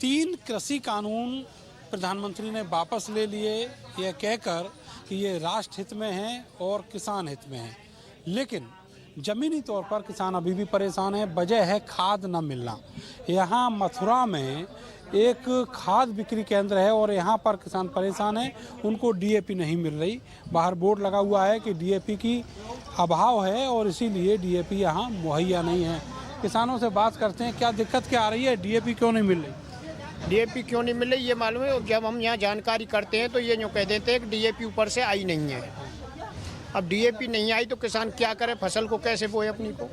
3 कृषि कानून प्रधानमंत्री ने वापस ले लिए, यह कहकर कि ये राष्ट्र हित में हैं और किसान हित में हैं। लेकिन ज़मीनी तौर पर किसान अभी भी परेशान है। वजह है खाद न मिलना। यहाँ मथुरा में एक खाद बिक्री केंद्र है और यहाँ पर किसान परेशान हैं, उनको डीएपी नहीं मिल रही। बाहर बोर्ड लगा हुआ है कि डीएपी की अभाव है और इसीलिए डीएपी यहाँ मुहैया नहीं है। किसानों से बात करते हैं, क्या दिक्कत क्या आ रही है, डीएपी क्यों नहीं मिल रही? डीएपी क्यों नहीं मिल रही ये मालूम है। जब हम यहाँ जानकारी करते हैं तो ये यूँ कह देते हैं कि डीएपी ऊपर से आई नहीं है। अब डीएपी नहीं आई तो किसान क्या करे, फसल को कैसे बोए अपनी को?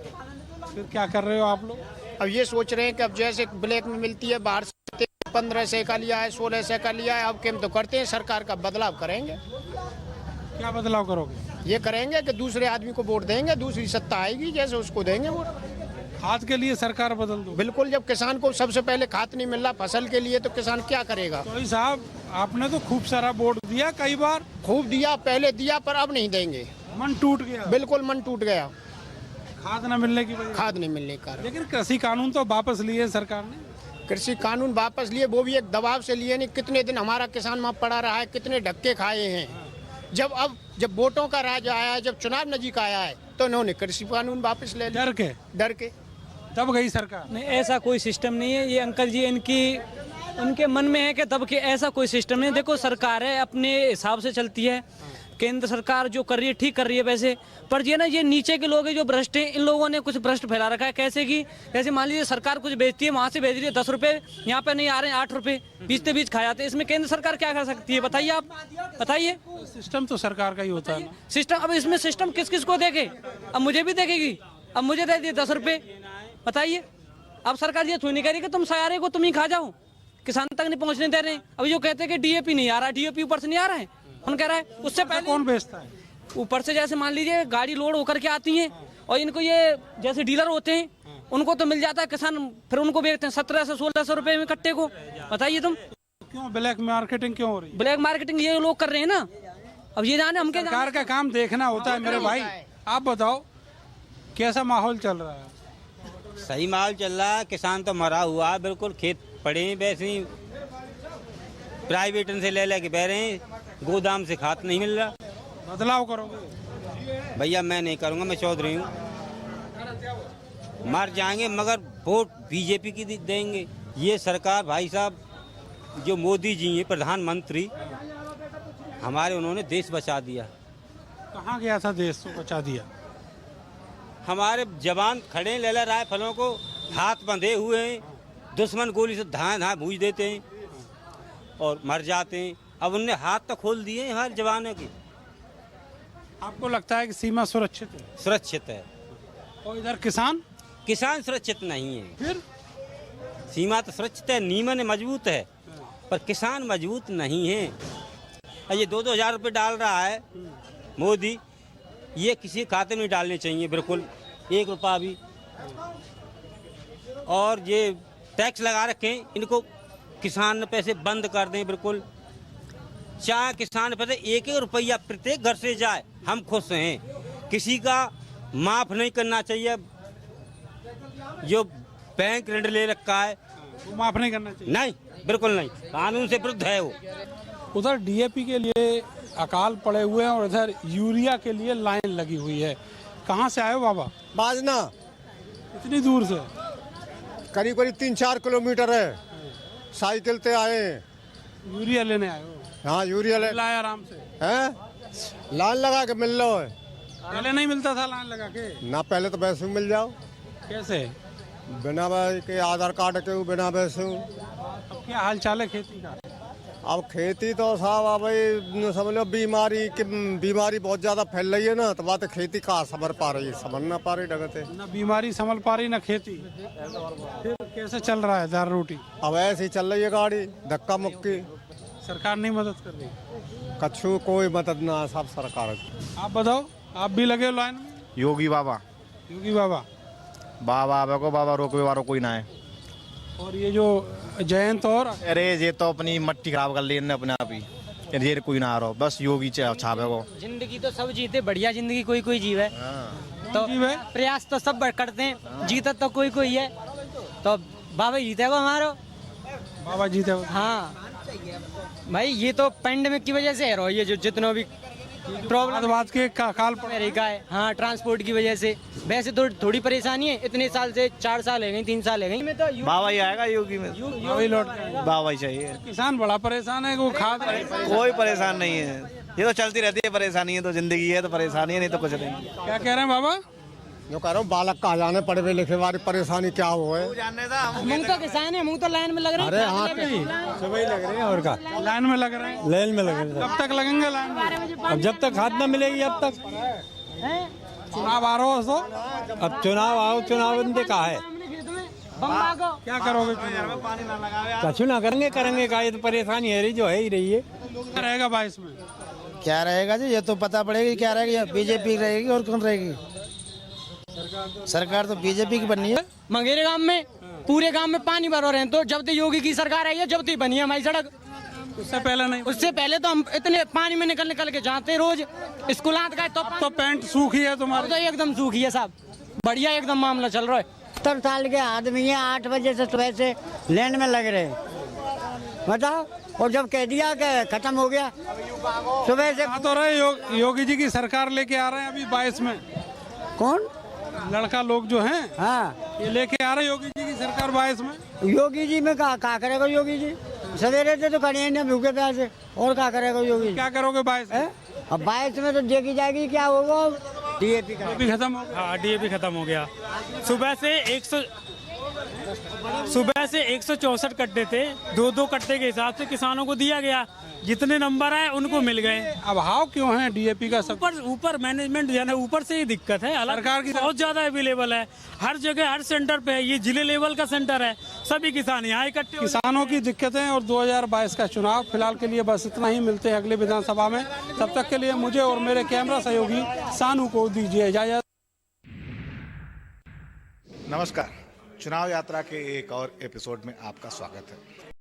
फिर क्या कर रहे हो आप लोग? अब ये सोच रहे हैं कि अब जैसे ब्लैक में मिलती है, बाहर से 1500 का लिया है, 1600 का लिया है, अब केम तो करते हैं, सरकार का बदलाव करेंगे। क्या बदलाव करोगे? ये करेंगे कि दूसरे आदमी को वोट देंगे, दूसरी सत्ता आएगी जैसे उसको देंगे वोट। खाद के लिए सरकार बदल दो। बिल्कुल, जब किसान को सबसे पहले खाद नहीं मिल रहा फसल के लिए तो किसान क्या करेगा? तो साहब आपने तो खूब सारा वोट दिया, कई बार खूब दिया, पहले दिया, पर अब नहीं देंगे। मन टूट गया। बिल्कुल मन टूट गया, खाद न मिलने की वजह। खाद नहीं मिलने का। लेकिन कृषि कानून तो वापस लिए सरकार ने। कृषि कानून वापस लिए, वो भी एक दबाव से लिए। नहीं, कितने दिन हमारा किसान वहाँ पड़ा रहा है, कितने धक्के खाए हैं। जब वोटों का राज आया है, जब चुनाव नजीक आया है, तो उन्होंने कृषि कानून वापस ले लिया। डर के दब गई सरकार। नहीं, ऐसा कोई सिस्टम नहीं है। ये अंकल जी उनके मन में है कि दब के, ऐसा कोई सिस्टम नहीं। देखो, सरकार है अपने हिसाब से चलती है। केंद्र सरकार जो कर रही है ठीक कर रही है वैसे, पर ये ना ये नीचे के लोग हैं जो भ्रष्ट हैं, इन लोगों ने कुछ भ्रष्ट फैला रखा है। कैसे कि जैसे मान लीजिए सरकार कुछ बेचती है, वहाँ से भेज रही है 10 रुपए, यहाँ पे नहीं आ रहे हैं 8 रुपए, बीचते बीच खा जाते हैं। इसमें केंद्र सरकार क्या कर सकती है बताइए? आप बताइए। सिस्टम तो सरकार का ही होता है ना। सिस्टम, अब इसमें सिस्टम किस किस को देखे? अब मुझे भी देखेगी, अब मुझे दे दिए 10 रुपए, बताइए। अब सरकार ये थोड़ी नहीं कह रही कि तुम सारे को तुम ही खा जाओ, किसान तक नहीं पहुंचने दे रहे हैं। अब जो कहते हैं कि डीएपी नहीं आ रहा, डीएपी ऊपर से नहीं आ रहा है, कौन कह रहा है? उससे पहले कौन बेचता है? ऊपर से जैसे मान लीजिए गाड़ी लोड होकर के आती है और इनको ये जैसे डीलर होते हैं, उनको तो मिल जाता है, किसान फिर उनको बेचते हैं 1700 से 1600 रुपए में कट्टे को। बताइए तुम, क्यों ब्लैक मार्केटिंग क्यों हो रही है? ब्लैक मार्केटिंग ये लोग कर रहे हैं ना। अब ये जाने हम क्या, सरकार का काम देखना होता है मेरे भाई। आप बताओ कैसा माहौल चल रहा है? सही माहौल चल रहा है। किसान तो मरा हुआ है, बिल्कुल खेत पड़े हैं वैसे ही, प्राइवेट से ले के बह रहे हैं, गोदाम से खाद नहीं मिल रहा। बदलाव करोगे? भैया मैं नहीं करूँगा, मैं चौधरी हूँ। मर जाएंगे मगर वोट बीजेपी की देंगे। ये सरकार भाई साहब जो मोदी जी हैं प्रधानमंत्री हमारे, उन्होंने देश बचा दिया। कहाँ गया था देश तो बचा दिया? हमारे जवान खड़े ले राइफलों को हाथ बंधे हुए हैं, दुश्मन गोली से धाए भूज देते हैं और मर जाते हैं। अब उनने हाथ तो खोल दिए हैं हमारे जवानों की। आपको लगता है कि सीमा सुरक्षित है? सुरक्षित है। और इधर किसान सुरक्षित नहीं है। फिर सीमा तो सुरक्षित है, नीमन मजबूत है, पर किसान मजबूत नहीं है। ये 2-2 हज़ार रुपये डाल रहा है मोदी, ये किसी खाते में डालने चाहिए बिल्कुल, 1 रुपया भी। और ये टैक्स लगा रखे, इनको किसान पैसे बंद कर दें बिल्कुल। चाहे किसान पैसे 1-1 रुपया प्रत्येक घर से जाए, हम खुश हैं। किसी का माफ़ नहीं करना चाहिए। जो बैंक ऋण ले रखा है वो माफ़ नहीं करना चाहिए? नहीं, बिल्कुल नहीं, कानून से विरुद्ध है वो। उधर डीएपी के लिए अकाल पड़े हुए हैं और इधर यूरिया के लिए लाइन लगी हुई है। कहाँ से आए हो बाबा? बाजना। इतनी दूर से? करीब 3-4 किलोमीटर है, साइकिल से आए हैं। यूरिया लेने आए हो? हाँ, यूरिया ले लाया आराम से हैं, लाइन लगा के मिल रहा है। पहले नहीं मिलता था लाइन लगा के? ना, पहले तो वैसे मिल जाओ। कैसे? बिना के आधार कार्ड के, बिना वैसे। अब क्या हाल चाल है खेती का? अब खेती तो साहब अब भाई समझ लो बीमारी बहुत ज्यादा फैल रही है ना, तो बात खेती कहाँ समझ पा रही है, समझ ना पा रही ढंग से। ना बीमारी संभल पा रही ना खेती, फिर कैसे चल रहा है दाल रोटी? अब ऐसे ही चल रही है गाड़ी, धक्का मुक्की। सरकार नहीं मदद कर रही? कछु कोई मदद ना, सब सरकार। आप बताओ, आप भी लगे हो लाइन में? योगी बाबा बाबा रोकवे वालों कोई ना है। और ये जो जयंत और अरे ये तो अपनी मट्टी खराब कर ली इनने अपने आप ही, ये कोई ना आ रहा, बस योगी छापे को। जिंदगी तो सब जीते, बढ़िया जिंदगी कोई कोई जीवे। तो प्रयास तो सब करते हैं, जीता तो कोई कोई है, तो बाबा जीते वो हमारा। बाबा जीते हुए। हाँ भाई ये तो पेंडेमिक की वजह से है ये जो जितना भी प्रॉब्लम बात के काल पर अमेरिका है, हाँ ट्रांसपोर्ट की वजह से। वैसे तो थोड़ी परेशानी है, इतने साल से 4 साल है गई 3 साल है गई में तो बाबा ही आएगा योगी में, वही लौट के। बाबा ही चाहिए। किसान बड़ा परेशान है कि वो खाद कोई परेशान नहीं है, ये तो चलती रहती है परेशानी, है तो जिंदगी है तो परेशानी है, नहीं तो कुछ नहीं। क्या कह रहे हैं बाबा? जो कह रहा हूँ बालक कहा जाने पढ़े हुए लिखे वाली परेशानी क्या हो है। मुंह तो किसान है, मुंह तो लाइन में लग रहे हैं। अरे हाँ सुबह ही लग रहे हैं और का लाइन में लग रहे हैं। लाइन में लग रहे हैं। कब तक लगेंगे लाइन में? अब जब तक खाद न मिलेगी अब तक। चुनाव आ रहा हो तो अब चुनाव आओ, चुनाव बंदे का है, क्या करोगे चुनाव? कछु ना करेंगे का, ये तो परेशानी है रही जो है ही रही है। क्या रहेगा 22 में? क्या रहेगा जी, ये तो पता पड़ेगा क्या रहेगा। बीजेपी रहेगी और कौन रहेगी? सरकार तो बीजेपी की बननी है। मंगेरे गांव में पूरे गांव में पानी भर रहे हैं, तो जब तक योगी की सरकार आई है जब तक बनी है हमारी सड़क। उससे पहले नहीं? उससे पहले तो हम इतने पानी में निकल के जाते रोज स्कूल गए तो पैंट सूखी है तुम्हारी? तो एकदम सूखी है साहब, बढ़िया एकदम मामला चल रहा है। 70 साल के आदमी है, 8 बजे से सुबह से लाइन में लग रहे हैं, बताओ। और जब कह दिया कि खत्म हो गया सुबह से। तो रहे योगी जी की सरकार लेके आ रहे हैं अभी 22 में। कौन लड़का लोग जो हैं, हाँ ये लेके आ रहे योगी जी की सरकार 22 में। योगी जी में क्या करेगा योगी जी? सवेरे से तो खड़े हैं भूखे प्यासे, और क्या करेगा योगी जी? क्या करोगे 22 में? अब 22 में तो देखी जाएगी क्या होगा। डीएपी का भी खत्म हो गया। हाँ डीएपी खत्म हो गया। सुबह से 164 कट्टे थे, 2-2 कट्टे के हिसाब से किसानों को दिया गया, जितने नंबर आए उनको मिल गए। अब भाव क्यों है डीएपी का? सब ऊपर मैनेजमेंट यानी ऊपर से ही दिक्कत है। सरकार की बहुत ज्यादा अवेलेबल है हर जगह, हर सेंटर पे है। ये जिले लेवल का सेंटर है, सभी किसान यहाँ इकट्ठे। किसानों की दिक्कतें और 2022 का चुनाव। फिलहाल के लिए बस इतना ही, मिलते हैं अगले विधानसभा में। तब तक के लिए मुझे और मेरे कैमरा सहयोगी सानू को दीजिए इजाजत। नमस्कार, चुनाव यात्रा के एक और एपिसोड में आपका स्वागत है।